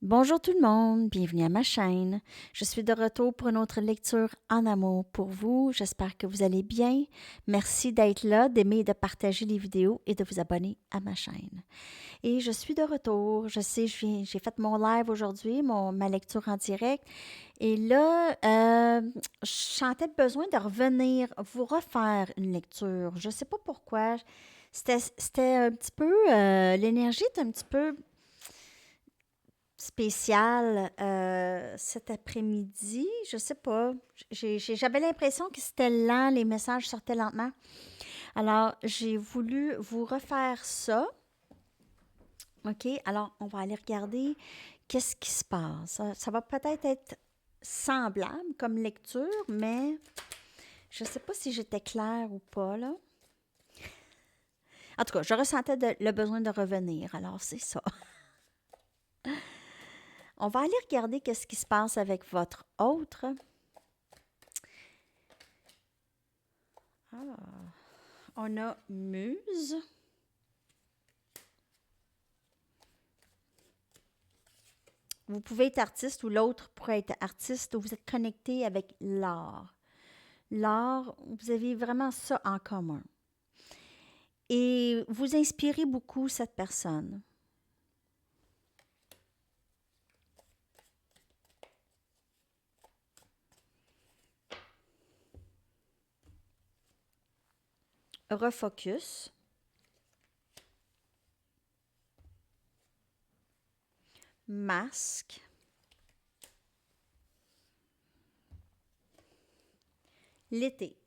Bonjour tout le monde, bienvenue à ma chaîne. Je suis de retour pour une autre lecture en amour pour vous. J'espère que vous allez bien. Merci d'être là, d'aimer et de partager les vidéos et de vous abonner à ma chaîne. Et je suis de retour. Je sais, j'ai fait mon live aujourd'hui, ma lecture en direct. Et là, je sentais le besoin de revenir, vous refaire une lecture. Je ne sais pas pourquoi. C'était un petit peu, l'énergie est un petit peu spécial cet après-midi. Je sais pas. J'avais l'impression que c'était lent, les messages sortaient lentement. Alors, j'ai voulu vous refaire ça. OK? Alors, on va aller regarder qu'est-ce qui se passe. Ça va peut-être être semblable comme lecture, mais je sais pas si j'étais claire ou pas, là. En tout cas, je ressentais le besoin de revenir. Alors, c'est ça. On va aller regarder qu'est-ce qui se passe avec votre autre. Ah. On a Muse. Vous pouvez être artiste ou l'autre pourrait être artiste ou vous êtes connecté avec l'art. L'art, vous avez vraiment ça en commun. Et vous inspirez beaucoup cette personne. Refocus. Masque. L'été.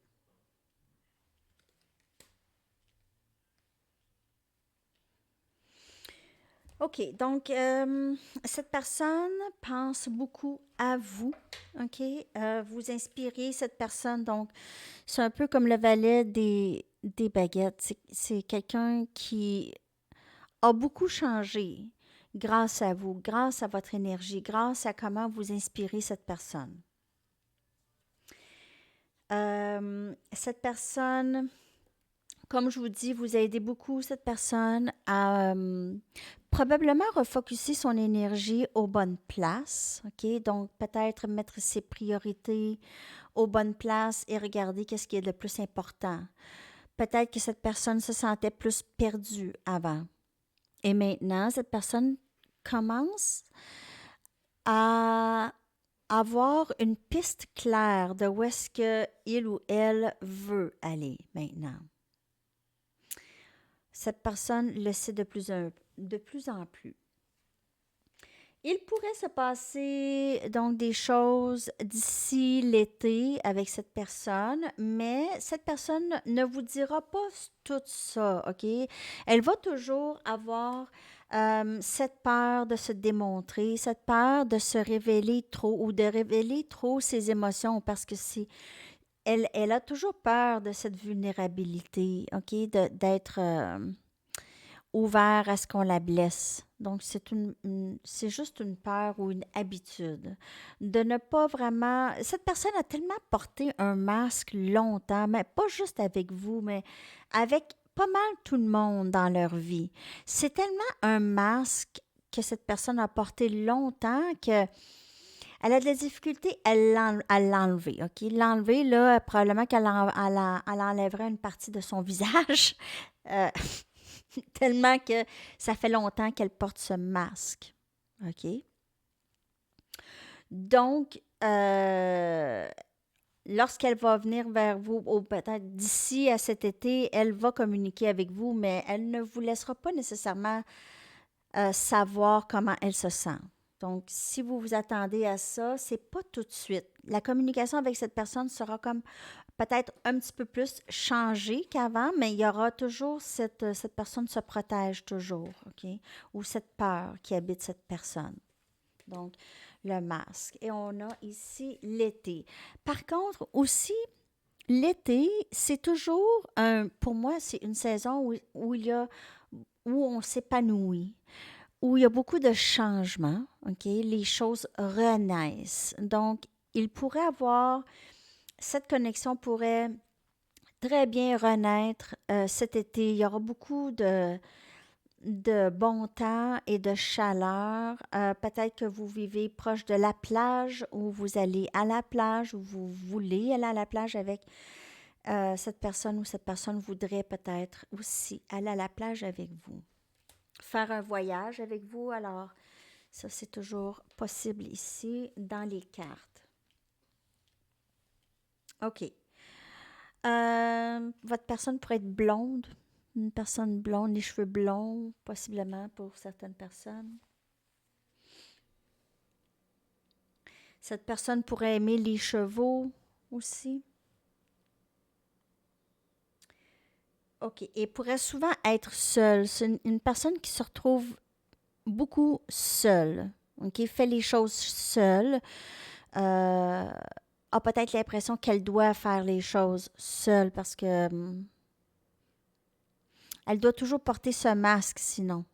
OK, donc cette personne pense beaucoup à vous, OK? Vous inspirez cette personne, donc c'est un peu comme le valet des baguettes. C'est quelqu'un qui a beaucoup changé grâce à vous, grâce à votre énergie, grâce à comment vous inspirez cette personne. Cette personne, comme je vous dis, vous aidez beaucoup cette personne à probablement refocuser son énergie aux bonnes places, OK? Donc, peut-être mettre ses priorités aux bonnes places et regarder qu'est-ce qui est le plus important. Peut-être que cette personne se sentait plus perdue avant. Et maintenant, cette personne commence à avoir une piste claire de où est-ce qu'il ou elle veut aller maintenant. Cette personne le sait de plus en plus. Il pourrait se passer donc des choses d'ici l'été avec cette personne, mais cette personne ne vous dira pas tout ça, OK? Elle va toujours avoir cette peur de se démontrer, cette peur de se révéler trop ou de révéler trop ses émotions parce que elle a toujours peur de cette vulnérabilité, OK? D'être ouvert à ce qu'on la blesse. Donc, c'est juste une peur ou une habitude de ne pas vraiment... Cette personne a tellement porté un masque longtemps, mais pas juste avec vous, mais avec pas mal tout le monde dans leur vie. C'est tellement un masque que cette personne a porté longtemps que elle a de la difficulté à l'enlever, OK? L'enlever, là, probablement elle enlèverait une partie de son visage. Euh, tellement que ça fait longtemps qu'elle porte ce masque. OK? Donc, lorsqu'elle va venir vers vous, ou peut-être d'ici à cet été, elle va communiquer avec vous, mais elle ne vous laissera pas nécessairement savoir comment elle se sent. Donc, si vous vous attendez à ça, c'est pas tout de suite. La communication avec cette personne sera comme peut-être un petit peu plus changée qu'avant, mais il y aura toujours cette personne se protège toujours, OK? Ou cette peur qui habite cette personne. Donc, le masque. Et on a ici l'été. Par contre, aussi, l'été, c'est toujours pour moi, c'est une saison où il y a, où on s'épanouit, où il y a beaucoup de changements, OK? Les choses renaissent. Donc, il pourrait avoir, cette connexion pourrait très bien renaître cet été. Il y aura beaucoup de bon temps et de chaleur. Peut-être que vous vivez proche de la plage ou vous allez à la plage ou vous voulez aller à la plage avec cette personne ou cette personne voudrait peut-être aussi aller à la plage avec vous. Faire un voyage avec vous, alors ça c'est toujours possible ici dans les cartes. OK. Votre personne pourrait être blonde, une personne blonde, les cheveux blonds, possiblement pour certaines personnes. Cette personne pourrait aimer les chevaux aussi. OK. Et pourrait souvent être seule. C'est une personne qui se retrouve beaucoup seule. OK? Fait les choses seule. Euh, a peut-être l'impression qu'elle doit faire les choses seule parce que elle doit toujours porter ce masque sinon.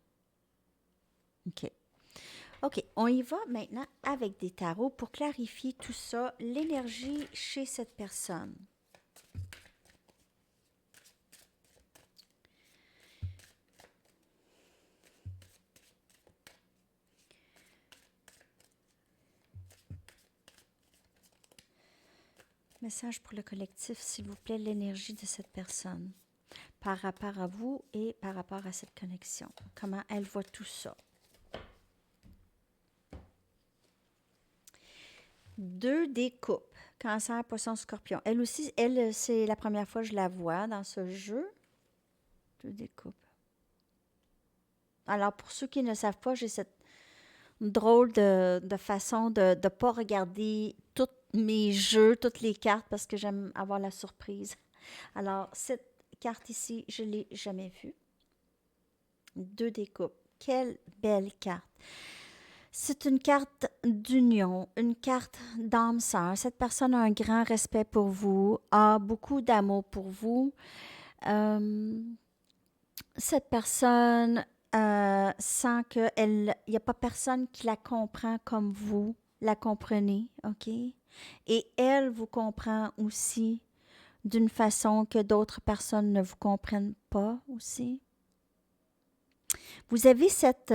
OK. OK, on y va maintenant avec des tarots pour clarifier tout ça, l'énergie chez cette personne. Message pour le collectif, s'il vous plaît, l'énergie de cette personne par rapport à vous et par rapport à cette connexion. Comment elle voit tout ça. 2 des coupes. Cancer, poisson, scorpion. Elle aussi, elle, c'est la première fois que je la vois dans ce jeu. 2 des coupes. Alors, pour ceux qui ne savent pas, j'ai cette drôle de façon de ne pas regarder tous mes jeux, toutes les cartes, parce que j'aime avoir la surprise. Alors, cette carte ici, je ne l'ai jamais vue. 2 des coupes. Quelle belle carte. C'est une carte d'union, une carte d'âme sœur. Cette personne a un grand respect pour vous, a beaucoup d'amour pour vous. Euh, cette personne sent qu'il n'y a pas personne qui la comprend comme vous la comprenez, OK? Et elle vous comprend aussi d'une façon que d'autres personnes ne vous comprennent pas aussi. Vous avez cette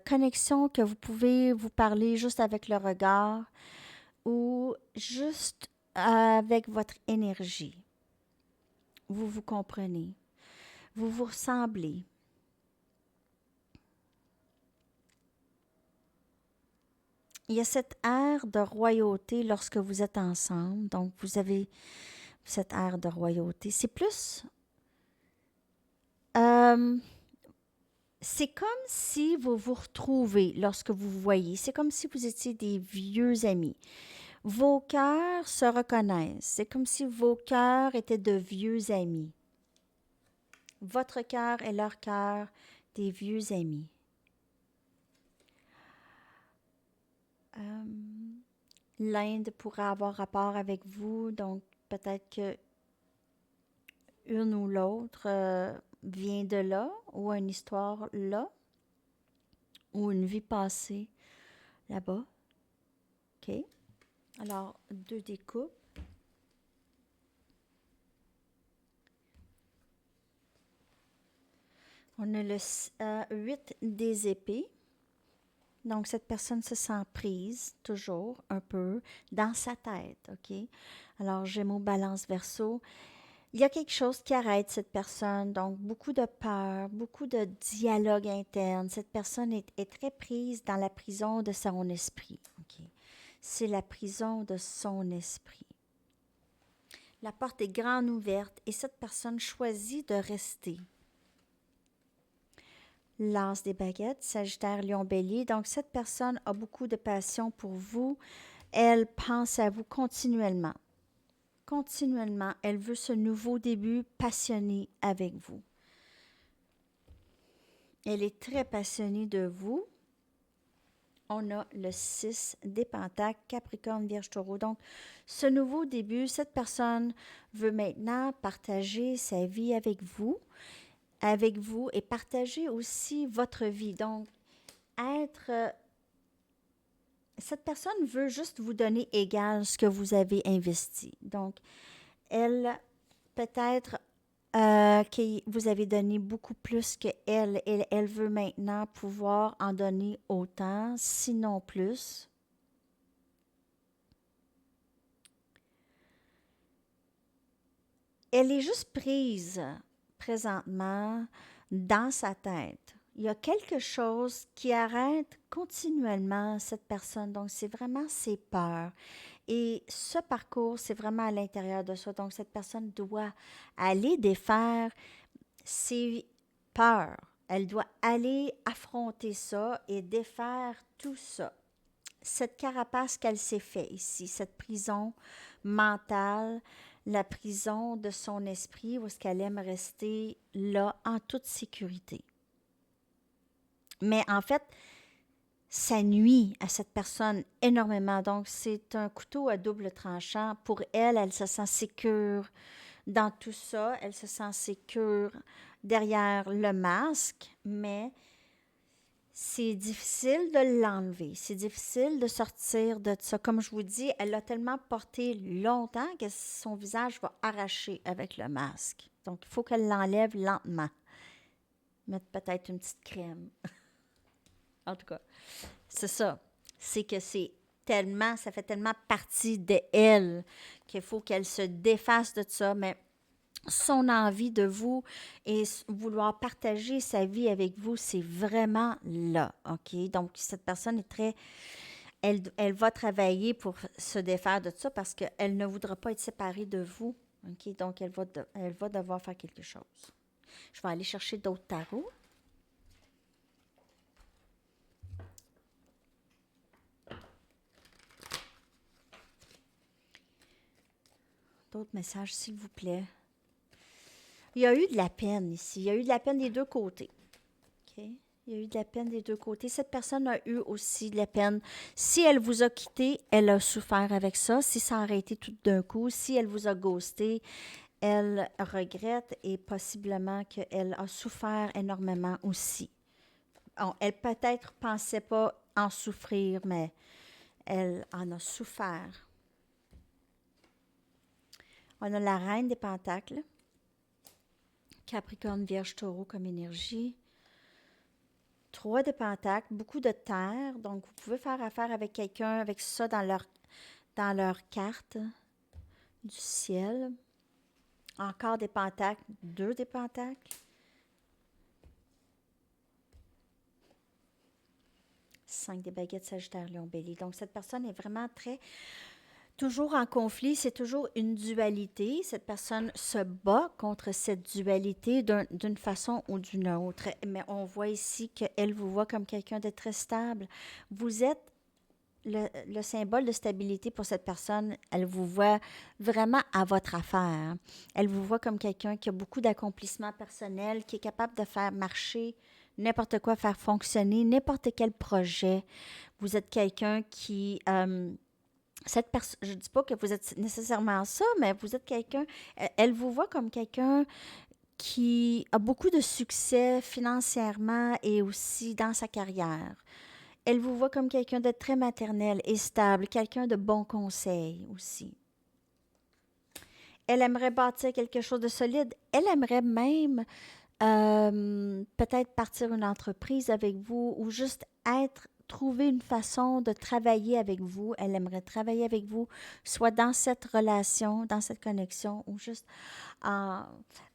connexion que vous pouvez vous parler juste avec le regard ou juste avec votre énergie. Vous vous comprenez. Vous vous ressemblez. Il y a cette ère de royauté lorsque vous êtes ensemble. Donc, vous avez cette ère de royauté. C'est plus... euh, c'est comme si vous vous retrouvez lorsque vous vous voyez. C'est comme si vous étiez des vieux amis. Vos cœurs se reconnaissent. C'est comme si vos cœurs étaient de vieux amis. Votre cœur et leur cœur des vieux amis. L'Inde pourrait avoir rapport avec vous, donc peut-être que une ou l'autre vient de là, ou une histoire là, ou une vie passée là-bas. OK? Alors, 2 des coupes. On a le 8 des épées. Donc, cette personne se sent prise, toujours, un peu, dans sa tête, OK? Alors, Gémeaux, Balance, Verseau. Il y a quelque chose qui arrête cette personne, donc beaucoup de peur, beaucoup de dialogue interne. Cette personne est très prise dans la prison de son esprit, OK? C'est la prison de son esprit. La porte est grande ouverte et cette personne choisit de rester. L'As des baguettes, Sagittaire, Lion, Bélier. Donc, cette personne a beaucoup de passion pour vous. Elle pense à vous continuellement. Continuellement, elle veut ce nouveau début passionné avec vous. Elle est très passionnée de vous. On a le 6 des Pentacles, Capricorne, Vierge, Taureau. Donc, ce nouveau début, cette personne veut maintenant partager sa vie avec vous et partager aussi votre vie. Donc, cette personne veut juste vous donner égal ce que vous avez investi. Donc, elle peut-être que vous avez donné beaucoup plus qu'elle. Elle veut maintenant pouvoir en donner autant, sinon plus. Elle est juste prise présentement dans sa tête. Il y a quelque chose qui arrête continuellement cette personne. Donc, c'est vraiment ses peurs. Et ce parcours, c'est vraiment à l'intérieur de soi. Donc, cette personne doit aller défaire ses peurs. Elle doit aller affronter ça et défaire tout ça. Cette carapace qu'elle s'est fait ici, cette prison mentale, la prison de son esprit où est-ce qu'elle aime rester là en toute sécurité. Mais en fait, ça nuit à cette personne énormément. Donc, c'est un couteau à double tranchant. Pour elle, elle se sent sécure dans tout ça. Elle se sent sécure derrière le masque, mais c'est difficile de l'enlever. C'est difficile de sortir de ça. Comme je vous dis, elle l'a tellement porté longtemps que son visage va arracher avec le masque. Donc, il faut qu'elle l'enlève lentement. Mettre peut-être une petite crème. En tout cas, c'est ça. C'est que c'est tellement, ça fait tellement partie de elle qu'il faut qu'elle se défasse de ça. Mais son envie de vous et vouloir partager sa vie avec vous, c'est vraiment là, OK? Donc, cette personne est très... Elle va travailler pour se défaire de ça parce qu'elle ne voudra pas être séparée de vous, OK? Donc, elle va devoir faire quelque chose. Je vais aller chercher d'autres tarots. D'autres messages, s'il vous plaît. Il y a eu de la peine ici. Il y a eu de la peine des deux côtés. OK? Il y a eu de la peine des deux côtés. Cette personne a eu aussi de la peine. Si elle vous a quitté, elle a souffert avec ça. Si ça a arrêté tout d'un coup, si elle vous a ghosté, elle regrette et possiblement qu'elle a souffert énormément aussi. Elle peut-être pensait pas en souffrir, mais elle en a souffert. On a la reine des pentacles, Capricorne, Vierge, Taureau comme énergie. 3 de pentacles, beaucoup de terre. Donc, vous pouvez faire affaire avec quelqu'un avec ça dans leur carte du ciel. Encore des pentacles, 2 des pentacles. 5 des baguettes, Sagittaire, Lion, Bélier. Donc, cette personne est vraiment toujours en conflit. C'est toujours une dualité. Cette personne se bat contre cette dualité d'une façon ou d'une autre. Mais on voit ici qu'elle vous voit comme quelqu'un de très stable. Vous êtes le symbole de stabilité pour cette personne. Elle vous voit vraiment à votre affaire. Elle vous voit comme quelqu'un qui a beaucoup d'accomplissements personnels, qui est capable de faire marcher n'importe quoi, faire fonctionner n'importe quel projet. Vous êtes quelqu'un qui... je ne dis pas que vous êtes nécessairement ça, mais vous êtes quelqu'un... Elle vous voit comme quelqu'un qui a beaucoup de succès financièrement et aussi dans sa carrière. Elle vous voit comme quelqu'un de très maternel et stable, quelqu'un de bon conseil aussi. Elle aimerait bâtir quelque chose de solide. Elle aimerait même peut-être partir une entreprise avec vous ou juste trouver une façon de travailler avec vous. Elle aimerait travailler avec vous, soit dans cette relation, dans cette connexion ou juste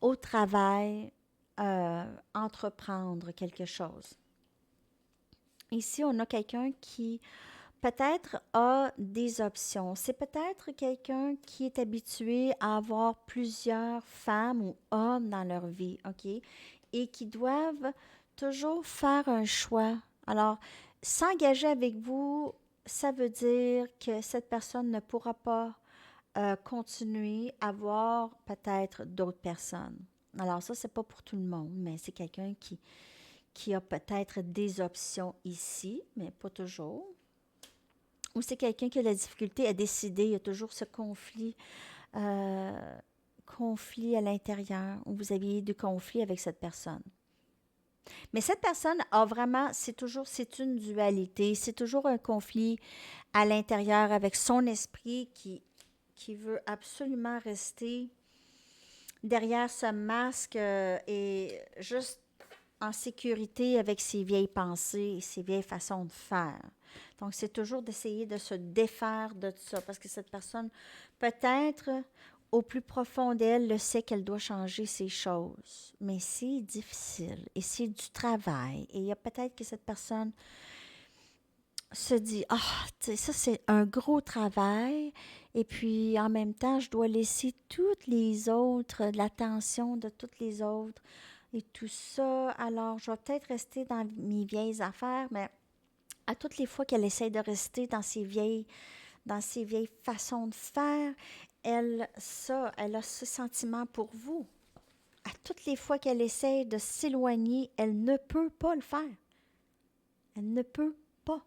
au travail, entreprendre quelque chose. Ici, on a quelqu'un qui peut-être a des options. C'est peut-être quelqu'un qui est habitué à avoir plusieurs femmes ou hommes dans leur vie, OK? Et qui doivent toujours faire un choix. Alors, s'engager avec vous, ça veut dire que cette personne ne pourra pas continuer à voir peut-être d'autres personnes. Alors ça, c'est pas pour tout le monde, mais c'est quelqu'un qui a peut-être des options ici, mais pas toujours. Ou c'est quelqu'un qui a de la difficulté à décider, il y a toujours ce conflit à l'intérieur, où vous aviez du conflit avec cette personne. Mais cette personne a vraiment, c'est une dualité, c'est toujours un conflit à l'intérieur avec son esprit qui veut absolument rester derrière ce masque est juste en sécurité avec ses vieilles pensées et ses vieilles façons de faire. Donc, c'est toujours d'essayer de se défaire de ça parce que cette personne, peut-être, au plus profond d'elle, le sait qu'elle doit changer ces choses. Mais c'est difficile et c'est du travail. Et il y a peut-être que cette personne se dit, ah, tu sais, ça c'est un gros travail. Et puis en même temps, je dois laisser toutes les autres, l'attention de toutes les autres et tout ça. Alors, je vais peut-être rester dans mes vieilles affaires, mais à toutes les fois qu'elle essaie de rester dans ses vieilles façons de faire, elle a ce sentiment pour vous. À toutes les fois qu'elle essaie de s'éloigner, elle ne peut pas le faire. Elle ne peut pas.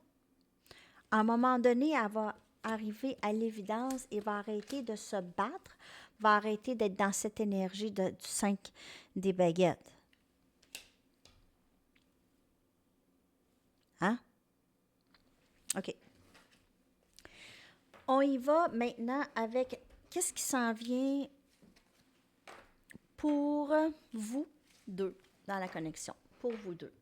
À un moment donné, elle va arriver à l'évidence et va arrêter de se battre, va arrêter d'être dans cette énergie du 5 des baguettes. Hein? OK. On y va maintenant avec qu'est-ce qui s'en vient pour vous deux dans la connexion. Pour vous deux.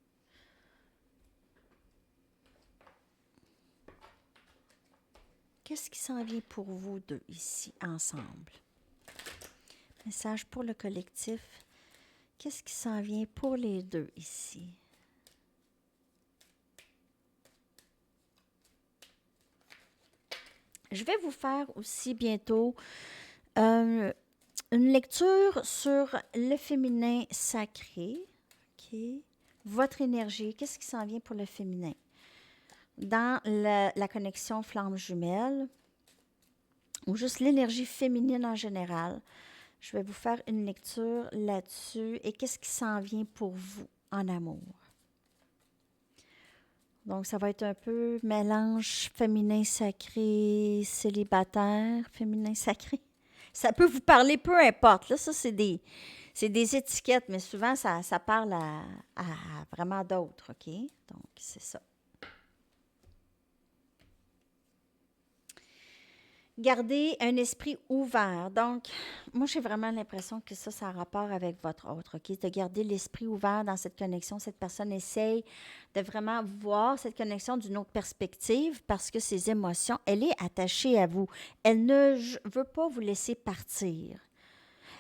Qu'est-ce qui s'en vient pour vous deux ici, ensemble? Message pour le collectif. Qu'est-ce qui s'en vient pour les deux ici? Je vais vous faire aussi bientôt une lecture sur le féminin sacré. OK. Votre énergie, qu'est-ce qui s'en vient pour le féminin? Dans la connexion flamme jumelle, ou juste l'énergie féminine en général. Je vais vous faire une lecture là-dessus. Et qu'est-ce qui s'en vient pour vous en amour? Donc, ça va être un peu mélange féminin sacré, célibataire, féminin sacré. Ça peut vous parler, peu importe. Là, ça, c'est des étiquettes, mais souvent, ça parle à vraiment d'autres, OK? Donc, c'est ça. Gardez un esprit ouvert. Donc, moi, j'ai vraiment l'impression que ça a rapport avec votre autre, OK? De garder l'esprit ouvert dans cette connexion. Cette personne essaye de vraiment voir cette connexion d'une autre perspective parce que ses émotions, elle est attachée à vous. Elle ne veut pas vous laisser partir.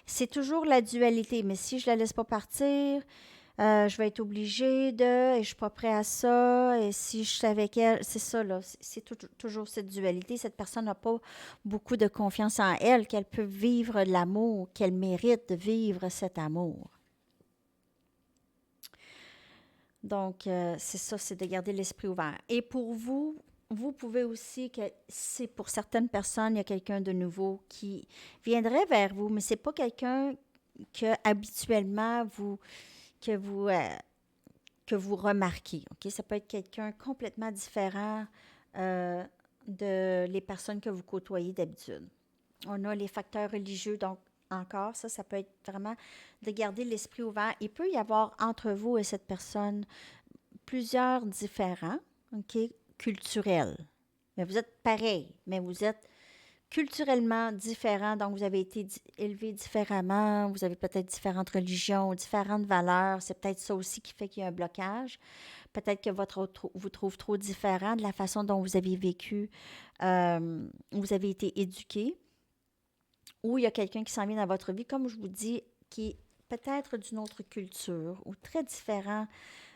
C'est toujours la dualité, mais si je la laisse pas partir, je vais être obligée et je ne suis pas prêt à ça, et si je suis avec elle, c'est ça, là, c'est toujours cette dualité. Cette personne n'a pas beaucoup de confiance en elle, qu'elle peut vivre l'amour, qu'elle mérite de vivre cet amour. Donc, c'est ça, c'est de garder l'esprit ouvert. Et pour vous, vous pouvez aussi, que c'est pour certaines personnes, il y a quelqu'un de nouveau qui viendrait vers vous, mais c'est pas quelqu'un que habituellement que vous remarquez. OK? Ça peut être quelqu'un complètement différent euh, de les personnes que vous côtoyez d'habitude. On a les facteurs religieux, donc encore, ça peut être vraiment de garder l'esprit ouvert. Il peut y avoir entre vous et cette personne plusieurs différents, OK, culturels. Mais vous êtes pareil, mais vous êtes culturellement différents, donc vous avez été élevés différemment, vous avez peut-être différentes religions, différentes valeurs. C'est peut-être ça aussi qui fait qu'il y a un blocage. Peut-être que votre autre vous trouve trop différent de la façon dont vous avez vécu, vous avez été éduqué, ou il y a quelqu'un qui s'en vient dans votre vie, comme je vous dis, qui est peut-être d'une autre culture ou très différent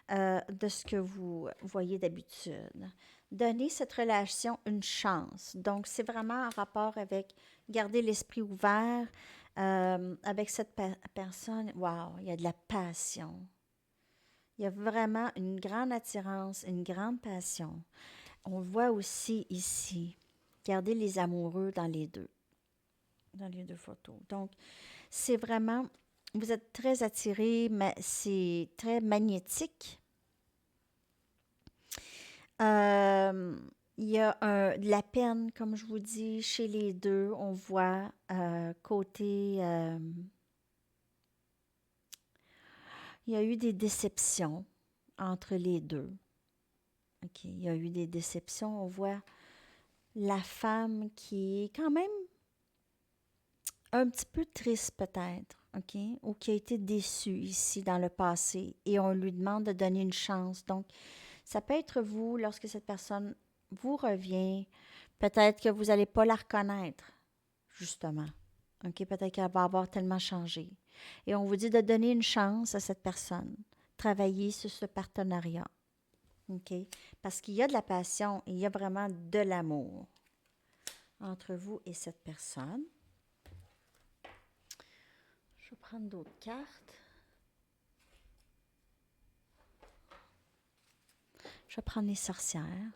de ce que vous voyez d'habitude. Donnez cette relation une chance. Donc, c'est vraiment en rapport avec garder l'esprit ouvert avec cette personne. Wow, il y a de la passion. Il y a vraiment une grande attirance, une grande passion. On voit aussi ici, garder les amoureux dans les deux photos. Donc, c'est vraiment, vous êtes très attirés, mais c'est très magnétique. Il y a de la peine, comme je vous dis, chez les deux. On voit côté... il y a eu des déceptions entre les deux. OK, il y a eu des déceptions. On voit la femme qui est quand même un petit peu triste peut-être. OK, ou qui a été déçu ici dans le passé et on lui demande de donner une chance. Donc, ça peut être vous lorsque cette personne vous revient. Peut-être que vous n'allez pas la reconnaître, justement. OK, peut-être qu'elle va avoir tellement changé. Et on vous dit de donner une chance à cette personne. Travailler sur ce partenariat. OK? Parce qu'il y a de la passion et il y a vraiment de l'amour entre vous et cette personne. Je vais prendre d'autres cartes. Je vais prendre les sorcières.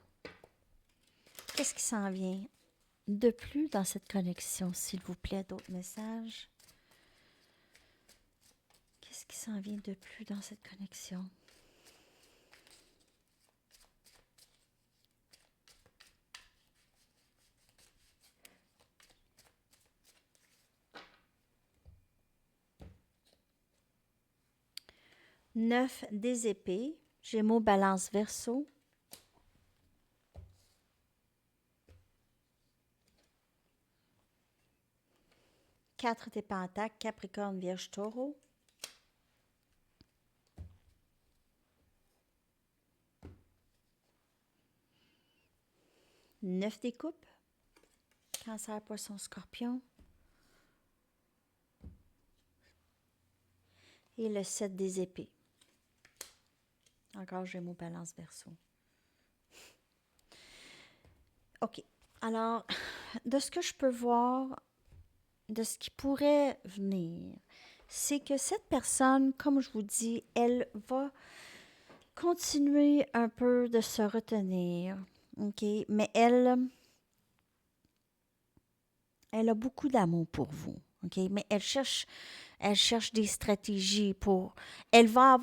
Qu'est-ce qui s'en vient de plus dans cette connexion, s'il vous plaît? D'autres messages? Qu'est-ce qui s'en vient de plus dans cette connexion? Neuf des épées, Gémeaux, Balance, Verseau. Quatre des Pentacles, Capricorne, Vierge, Taureau. Neuf des Coupes, Cancer, Poisson, Scorpion. Et le 7 des épées. Encore Gémeaux, Balance, Verseau. OK. Alors, de ce que je peux voir, de ce qui pourrait venir, c'est que cette personne, comme je vous dis, elle va continuer un peu de se retenir. OK? Mais elle a beaucoup d'amour pour vous. OK? Mais elle cherche des stratégies pour... Elle va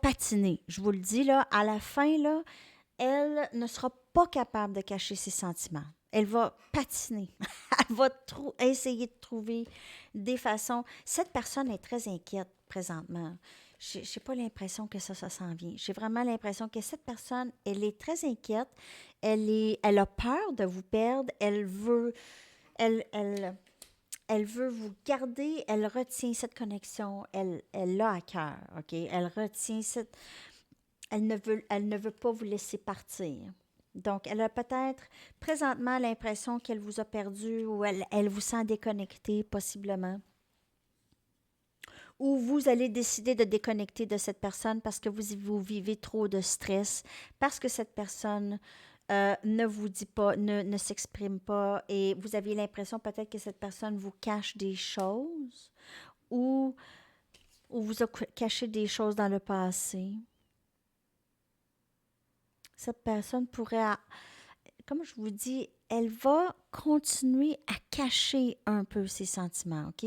patiner. Je vous le dis, là, à la fin, là, elle ne sera pas capable de cacher ses sentiments. Elle va patiner. Elle va essayer de trouver des façons. Cette personne est très inquiète présentement. Je n'ai pas l'impression que ça s'en vient. J'ai vraiment l'impression que cette personne, elle est très inquiète. Elle a peur de vous perdre. Elle veut vous garder. Elle retient cette connexion. Elle l'a à cœur. OK? Elle retient cette... Elle ne veut pas vous laisser partir. Donc, elle a peut-être présentement l'impression qu'elle vous a perdu ou elle vous sent déconnecté, possiblement. Ou vous allez décider de déconnecter de cette personne parce que vous vivez trop de stress, parce que cette personne ne vous dit pas, ne s'exprime pas et vous avez l'impression peut-être que cette personne vous cache des choses ou vous a caché des choses dans le passé. Cette personne pourrait, comme je vous dis, elle va continuer à cacher un peu ses sentiments, OK?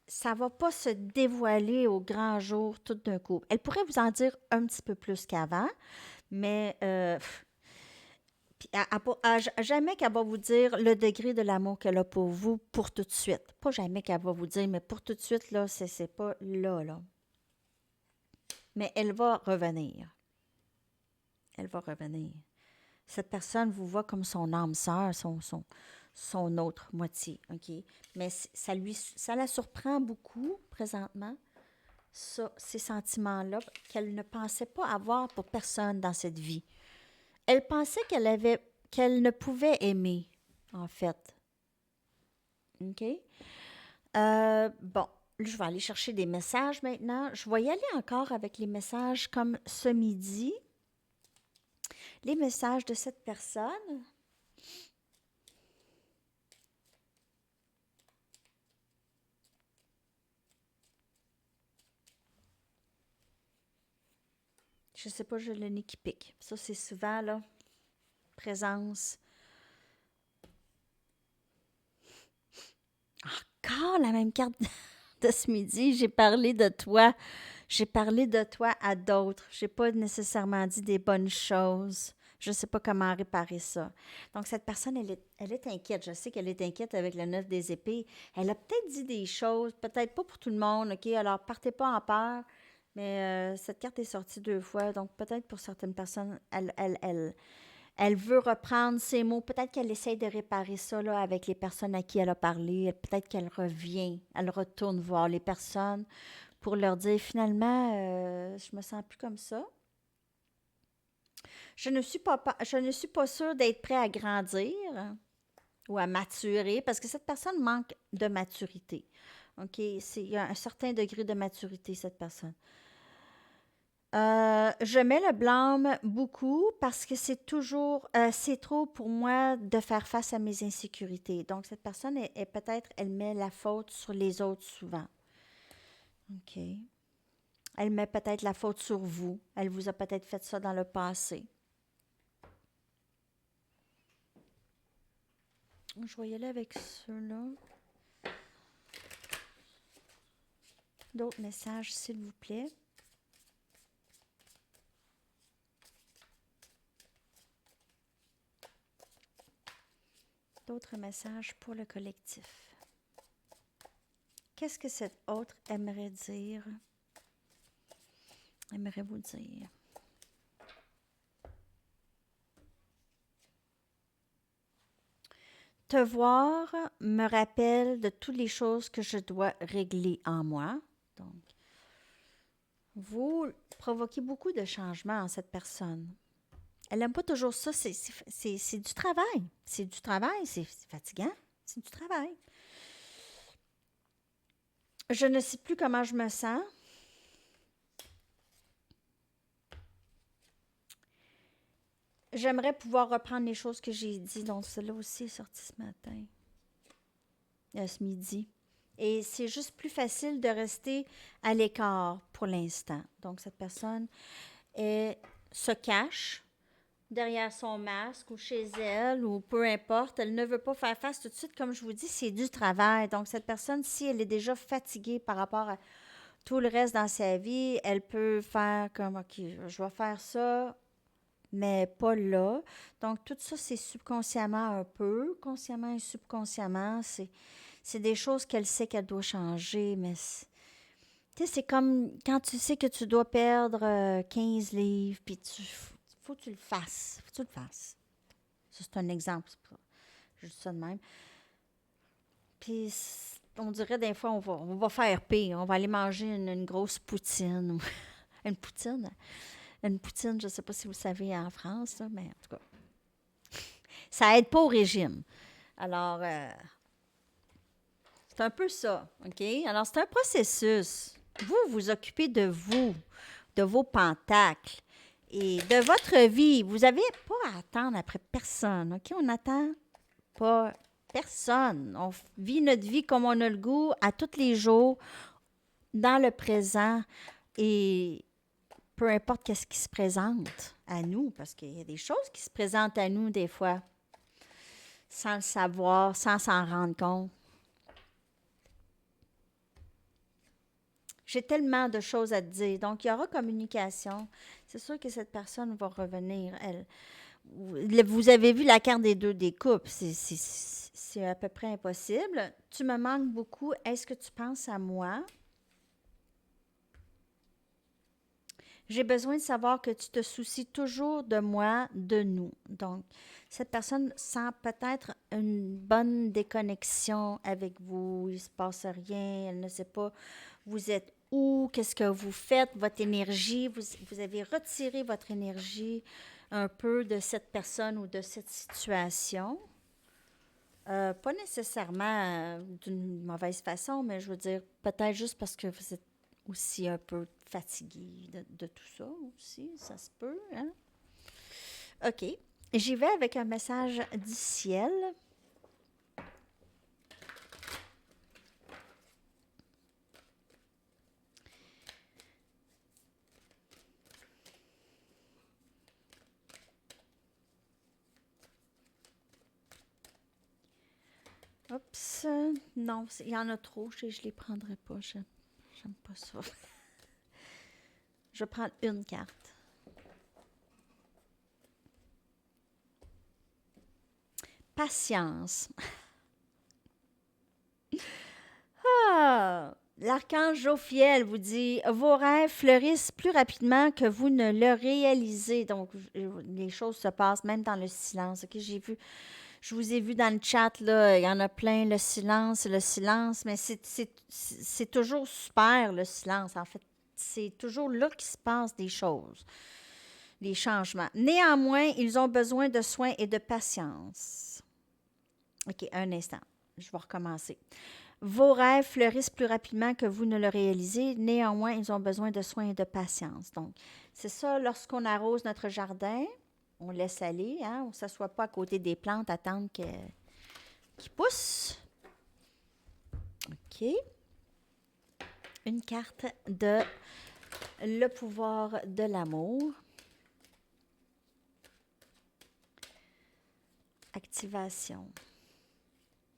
Ça ne va pas se dévoiler au grand jour tout d'un coup. Elle pourrait vous en dire un petit peu plus qu'avant, mais jamais qu'elle va vous dire le degré de l'amour qu'elle a pour vous pour tout de suite. Pas jamais qu'elle va vous dire, mais pour tout de suite, là, c'est pas là, là. Mais elle va revenir. Elle va revenir. Cette personne vous voit comme son âme sœur, son autre moitié, OK? Mais ça la surprend beaucoup présentement, ces sentiments-là, qu'elle ne pensait pas avoir pour personne dans cette vie. Elle pensait qu'elle ne pouvait aimer, en fait. OK? Bon, je vais aller chercher des messages maintenant. Je vais y aller encore avec les messages comme ce midi. Les messages de cette personne. Je sais pas, j'ai le nez qui pique. Ça, c'est souvent, là, présence. Encore la même carte de ce midi. J'ai parlé de toi. J'ai parlé de toi à d'autres. J'ai pas nécessairement dit des bonnes choses. Je sais pas comment réparer ça. Donc, cette personne, elle est inquiète. Je sais qu'elle est inquiète avec le 9 des épées. Elle a peut-être dit des choses, peut-être pas pour tout le monde, OK? Alors, partez pas en peur. Mais cette carte est sortie 2 fois, donc peut-être pour certaines personnes, elle Elle veut reprendre ses mots. Peut-être qu'elle essaye de réparer ça là, avec les personnes à qui elle a parlé. Peut-être qu'elle revient, elle retourne voir les personnes pour leur dire finalement, je me sens plus comme ça. Je ne suis pas sûre d'être prêt à grandir ou à maturer parce que cette personne manque de maturité. OK? Il y a un certain degré de maturité, cette personne. Je mets le blâme beaucoup parce que c'est trop pour moi de faire face à mes insécurités. Donc, cette personne peut-être, elle met la faute sur les autres souvent. OK. Elle met peut-être la faute sur vous. Elle vous a peut-être fait ça dans le passé. Je vais y aller avec ceux-là. D'autres messages, s'il vous plaît. D'autres messages pour le collectif. Qu'est-ce que cet autre aimerait dire? Aimerait vous dire? Te voir me rappelle de toutes les choses que je dois régler en moi. Donc, vous provoquez beaucoup de changements en cette personne. Elle n'aime pas toujours ça. C'est du travail. C'est du travail. C'est fatigant. C'est du travail. Je ne sais plus comment je me sens. J'aimerais pouvoir reprendre les choses que j'ai dit. Donc, cela aussi est sorti ce matin. Ce midi. Et c'est juste plus facile de rester à l'écart pour l'instant. Donc, cette personne se cache derrière son masque ou chez elle ou peu importe. Elle ne veut pas faire face tout de suite. Comme je vous dis, c'est du travail. Donc, cette personne, si elle est déjà fatiguée par rapport à tout le reste dans sa vie, elle peut faire comme, OK, je vais faire ça, mais pas là. Donc, tout ça, c'est subconsciemment un peu, consciemment et subconsciemment. C'est des choses qu'elle sait qu'elle doit changer, mais tu sais, c'est comme quand tu sais que tu dois perdre 15 livres, puis faut que tu le fasses. Faut que tu le fasses. Ça, c'est un exemple. Juste ça de même. Puis, on dirait des fois, on va faire pire. On va aller manger une grosse poutine. Une poutine? Une poutine, je ne sais pas si vous savez en France, là, mais en tout cas, ça aide pas au régime. Alors, c'est un peu ça, OK? Alors, c'est un processus. Vous vous occupez de vous, de vos pentacles et de votre vie. Vous n'avez pas à attendre après personne, OK? On n'attend pas personne. On vit notre vie comme on a le goût à tous les jours, dans le présent et peu importe qu'est-ce qui se présente à nous, parce qu'il y a des choses qui se présentent à nous des fois, sans le savoir, sans s'en rendre compte. J'ai tellement de choses à te dire. Donc, il y aura communication. C'est sûr que cette personne va revenir. Vous avez vu la carte des deux des coupes. C'est à peu près impossible. Tu me manques beaucoup. Est-ce que tu penses à moi? J'ai besoin de savoir que tu te soucies toujours de moi, de nous. Donc, cette personne sent peut-être une bonne déconnexion avec vous. Il ne se passe rien. Elle ne sait pas vous êtes où, qu'est-ce que vous faites, votre énergie. Vous avez retiré votre énergie un peu de cette personne ou de cette situation. Pas nécessairement d'une mauvaise façon, mais je veux dire, peut-être juste parce que vous êtes aussi un peu fatigué de tout ça aussi, ça se peut, hein? OK. J'y vais avec un message du ciel. Oups, non, il y en a trop, je ne les prendrai pas, j'aime pas ça. Je vais prendre une carte. Patience. Ah! L'archange Jophiel vous dit, vos rêves fleurissent plus rapidement que vous ne le réalisez. Donc, les choses se passent même dans le silence. OK, je vous ai vu dans le chat, là, il y en a plein, le silence, mais c'est toujours super, le silence, en fait. C'est toujours là qu'il se passe des choses, des changements. Néanmoins, ils ont besoin de soins et de patience. OK, un instant. Je vais recommencer. Vos rêves fleurissent plus rapidement que vous ne le réalisez. Néanmoins, ils ont besoin de soins et de patience. Donc, c'est ça, lorsqu'on arrose notre jardin, on laisse aller, hein, on ne s'assoit pas à côté des plantes, attendre qu'ils poussent. OK. Une carte de le pouvoir de l'amour. Activation.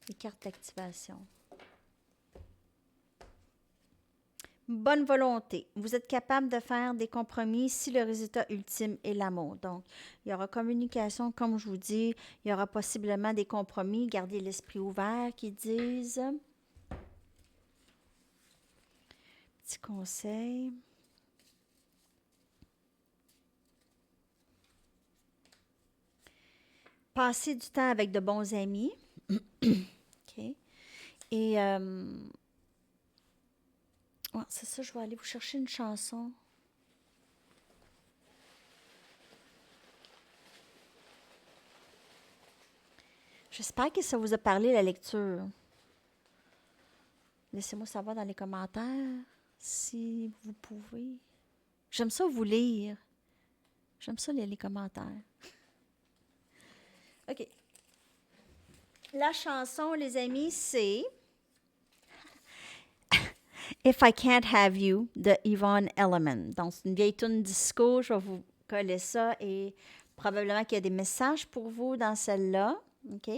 Les cartes d'activation. Bonne volonté. Vous êtes capable de faire des compromis si le résultat ultime est l'amour. Donc, il y aura communication, comme je vous dis. Il y aura possiblement des compromis. Gardez l'esprit ouvert, qu'ils disent. Petit conseil. Passez du temps avec de bons amis. OK. Et ouais, c'est ça, je vais aller vous chercher une chanson. J'espère que ça vous a parlé, la lecture. Laissez-moi savoir dans les commentaires si vous pouvez. J'aime ça vous lire. J'aime ça lire les commentaires. OK. La chanson, les amis, c'est If I Can't Have You de Yvonne Elliman. Donc, c'est une vieille tune disco. Je vais vous coller ça et probablement qu'il y a des messages pour vous dans celle-là. OK?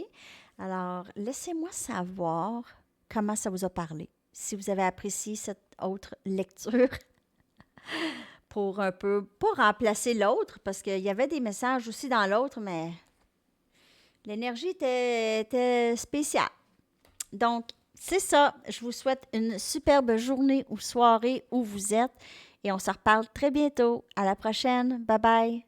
Alors, laissez-moi savoir comment ça vous a parlé. Si vous avez apprécié cette autre lecture pour un peu, pas remplacer l'autre, parce qu'il y avait des messages aussi dans l'autre, mais l'énergie était spéciale. Donc, c'est ça. Je vous souhaite une superbe journée ou soirée où vous êtes et on se reparle très bientôt. À la prochaine. Bye bye.